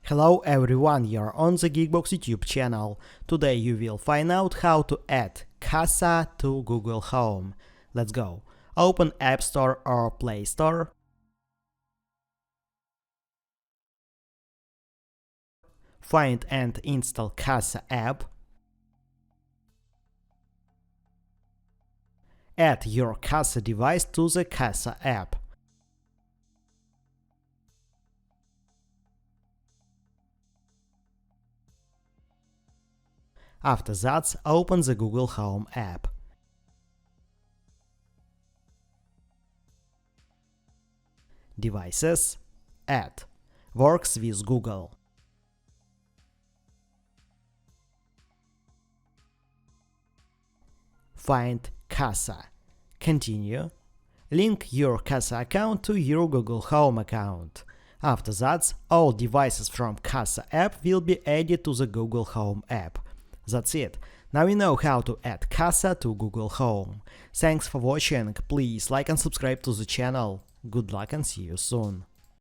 Hello everyone, you're on the GeekBox YouTube channel. Today you will find out how to add Kasa to Google Home. Let's go. Open App Store or Play Store. Find and install Kasa app. Add your Kasa device to the Kasa app. After that, open the Google Home app. Devices, Add, works with Google. Find Kasa. Continue. Link your Kasa account to your Google Home account. After that, all devices from Kasa app will be added to the Google Home app. That's it. Now you know how to add Kasa to Google Home. Thanks for watching. Please like and subscribe to the channel. Good luck and see you soon.